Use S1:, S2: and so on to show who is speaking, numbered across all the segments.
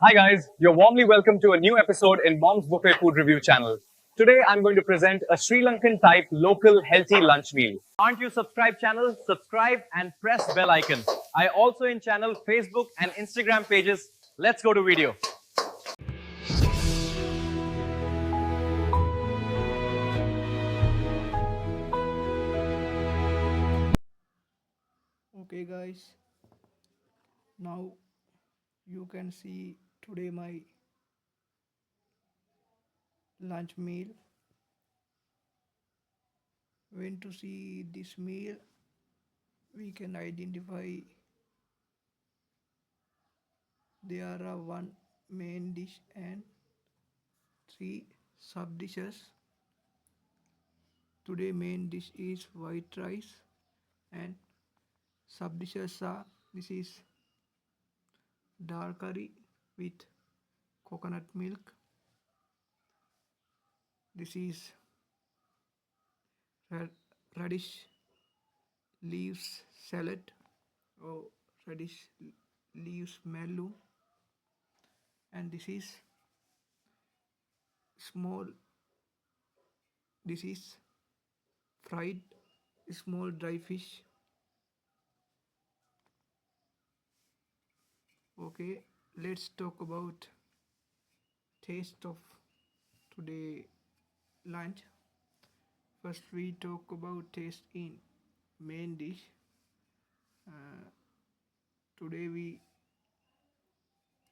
S1: Hi guys, you're warmly welcome to a new episode in Mom's Buffet Food Review channel. Today I'm going to present a Sri Lankan type local healthy lunch meal. Aren't you subscribed channel? Subscribe and press bell icon. I also in channel Facebook and Instagram pages. Let's go to video.
S2: Okay guys, now you can see today my lunch meal. When to see this meal, we can identify there are one main dish and three sub dishes. Today main dish is white rice and sub dishes are this is dal curry with coconut milk. This is radish leaves salad or radish leaves mallum, and this is small, this is fried small dry fish. Okay, let's talk about taste of today lunch. First we talk about taste in main dish. Today we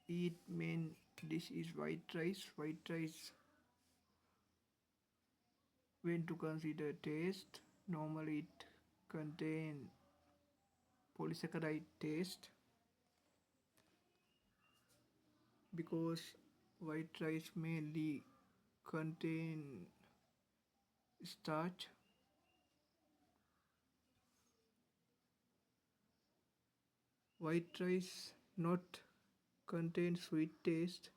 S2: eat main dish is white rice. White rice, when to consider taste, normally it contain polysaccharide taste because white rice mainly contain starch. White rice not contain sweet taste.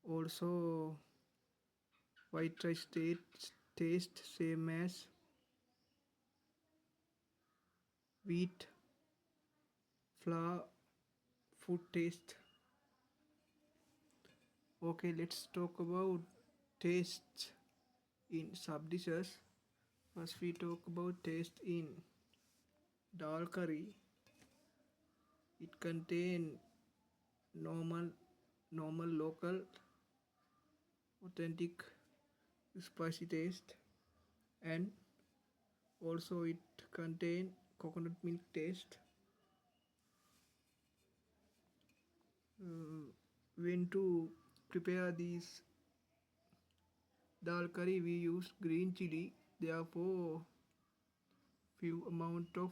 S2: Also, white rice taste same as wheat flour food taste. Okay, let's talk about taste in sub dishes. First, we talk about taste in dal curry. It contain normal, local, authentic, spicy taste, and also it contain coconut milk taste. When to prepare these dal curry, we use green chili, therefore few amount of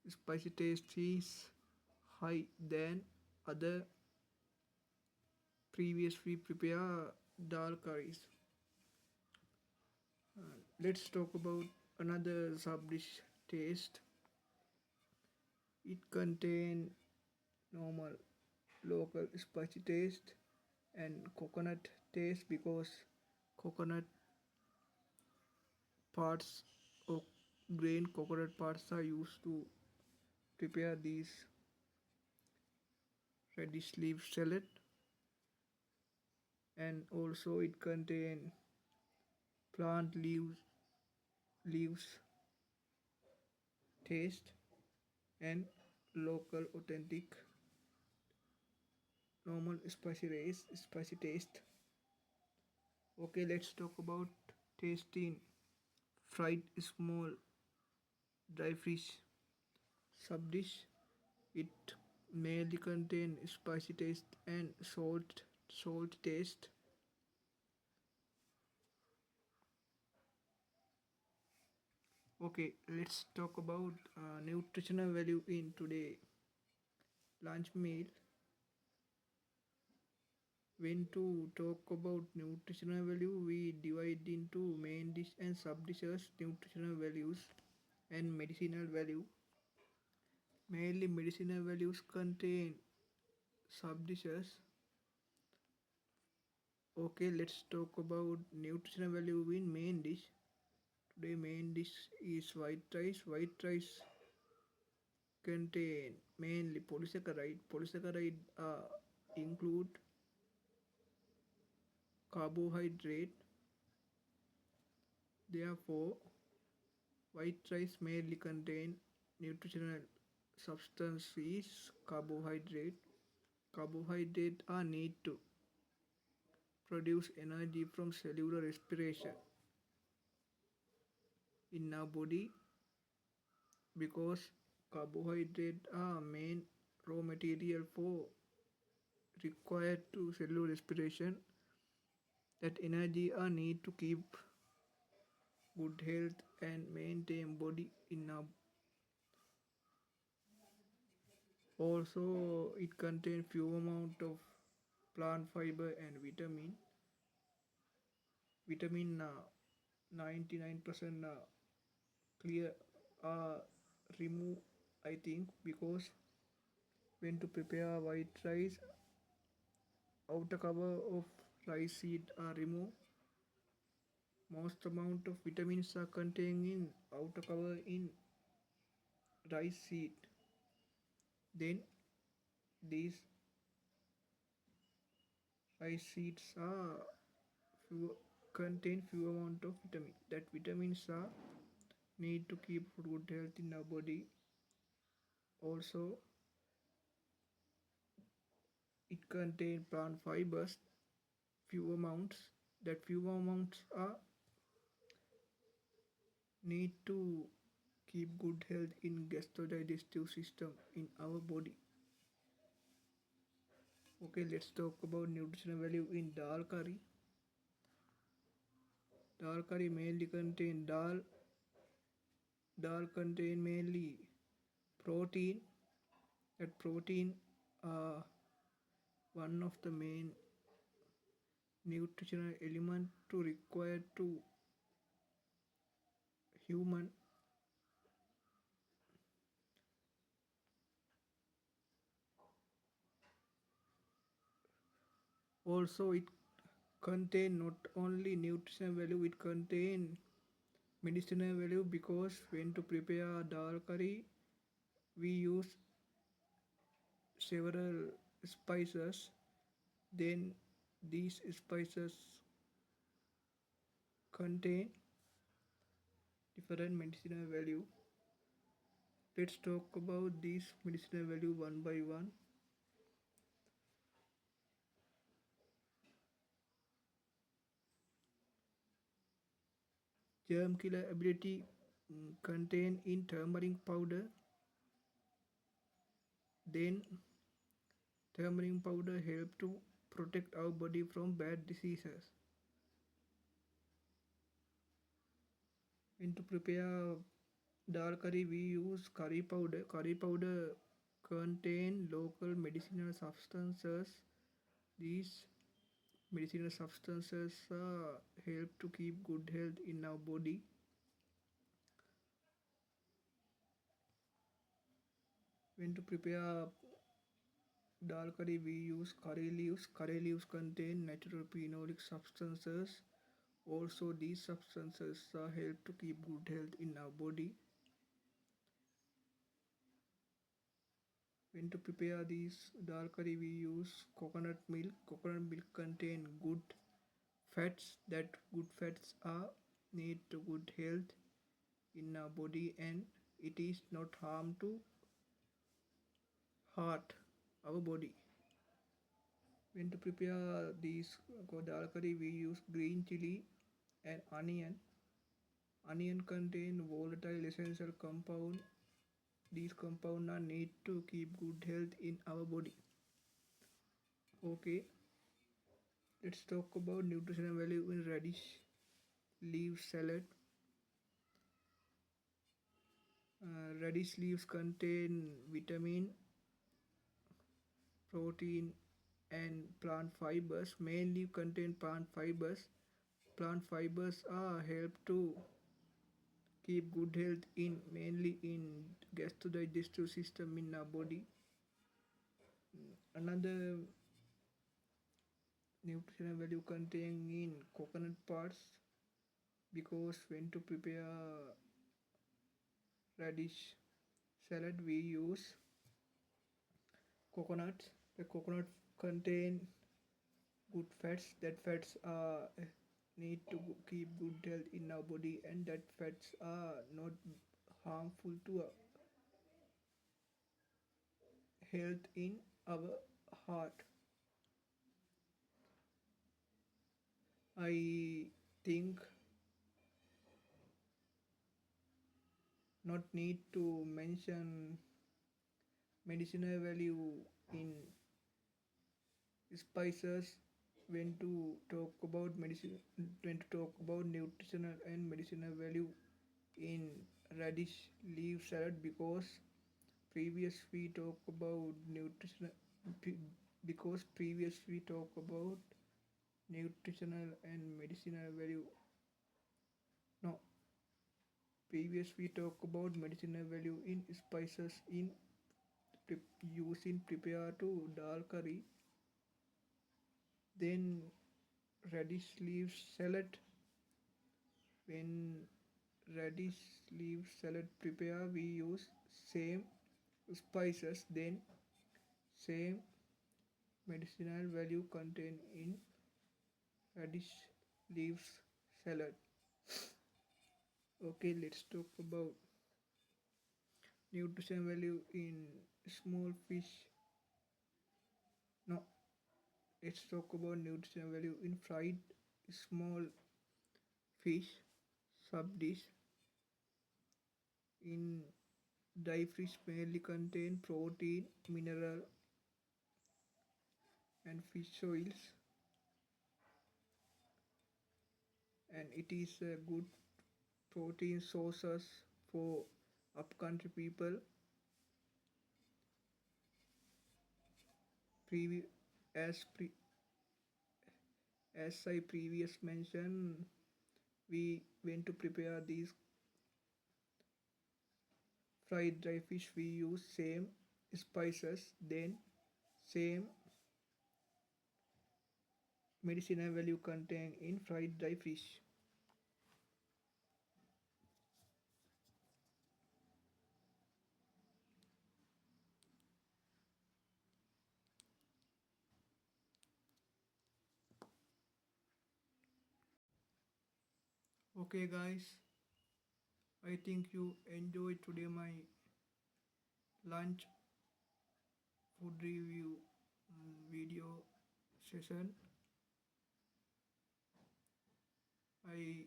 S2: spicy taste is high than other previous we prepare dal curries. Let's talk about another sub dish taste. It contain normal local spicy taste and coconut taste because coconut parts or grain coconut parts are used to prepare these radish leaf salad, and also it contain plant leaves taste and local authentic normal spicy taste. Okay, let's talk about tasting fried small dry fish sub dish. It mainly contain spicy taste and salt taste. Okay, let's talk about nutritional value in today lunch meal. When to talk about nutritional value, we divide into main dish and sub dishes, nutritional values and medicinal value. Mainly medicinal values contain sub dishes. Okay, let's talk about nutritional value in main dish. Today main dish is white rice. White rice contain mainly polysaccharide. Polysaccharide include carbohydrate. Therefore, white rice mainly contain nutritional substance is carbohydrate. Carbohydrate are need to produce energy from cellular respiration in our body because carbohydrate are main raw material for required to cellular respiration. That energy are need to keep good health and maintain body in our. Also, it contains few amount of plant fiber and vitamin. Vitamin 99% clear remove, I think, because when to prepare white rice, outer cover of rice seed are removed. Most amount of vitamins are contained in outer cover in rice seed. Then these rice seeds are few, contain few amount of vitamin. That vitamins are need to keep good health in our body. Also, it contain plant fibers, few amounts. That few amounts are need to keep good health in gastro-digestive system in our body. Okay, let's talk about nutritional value in dal curry. Dal curry mainly contain dal. Dal contain mainly protein. That protein are one of the main nutritional element to require to human. Also, it contain not only nutritional value, it contain medicinal value because when to prepare dal curry, we use several spices. Then these spices contain different medicinal value. Let's talk about these medicinal value one by one. Germ killer ability contained in turmeric powder. Then turmeric powder help to protect our body from bad diseases. When to prepare dal curry, we use curry powder. Curry powder contain local medicinal substances. These medicinal substances help to keep good health in our body. When to prepare dal curry, we use curry leaves. Curry leaves contain natural phenolic substances. Also, these substances help to keep good health in our body. When to prepare these dal curry, we use coconut milk. Coconut milk contain good fats. That good fats are need to good health in our body and it is not harm to heart, our body. When to prepare these dal curry, we use green chili and onion. Onion contain volatile essential compound. These compounds are need to keep good health in our body. Okay, let's talk about nutritional value in radish leaf salad. Radish leaves contain vitamin, protein, and plant fibers. Mainly contain plant fibers. Plant fibers are help to keep good health in mainly in gastro-digestive system in our body. Another nutritional value contained in coconut parts because when to prepare radish salad we use coconuts. The coconut contain good fats. That fats need to keep good health in our body, and that fats are not harmful to our health in our heart. I think not need to mention medicinal value in spices when to talk about medicine, when to talk about nutritional and medicinal value in radish leaf salad, because previous we talk about nutritional because previous we talk about nutritional and medicinal value. No, previous we talk about medicinal value in spices in used in prepare to dal curry. Then radish leaf salad. When radish leaf salad prepare, we use same spices, then same medicinal value contained in radish leaves salad. Okay, let's talk about nutrition value in small fish. No, let's talk about nutrition value in fried small fish sub dish. In dry fish mainly contain protein, mineral, and fish oils, and it is a good protein sources for upcountry people. Previ- as pre- as I previous mentioned, we went to prepare these fried dry fish. We use same spices, then same medicinal value contained in fried dry fish. Okay, guys, I think you enjoyed today my lunch food review video session. I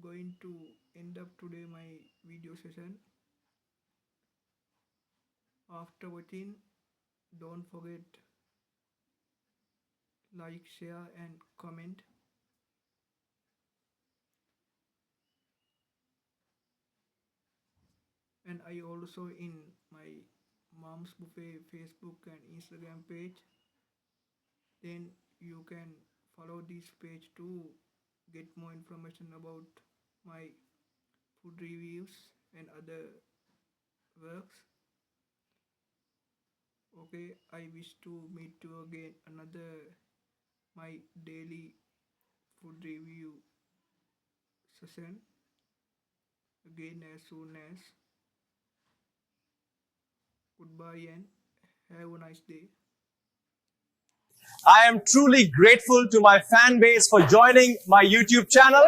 S2: going to end up today my video session. After watching, don't forget like, share and comment. And I also in my mom's buffet Facebook and Instagram page. Then you can follow this page to get more information about my food reviews and other works. Okay, I wish to meet you again another my daily food review session again as soon as. Goodbye and have a nice day.
S1: I am truly grateful to my fan base for joining my YouTube channel.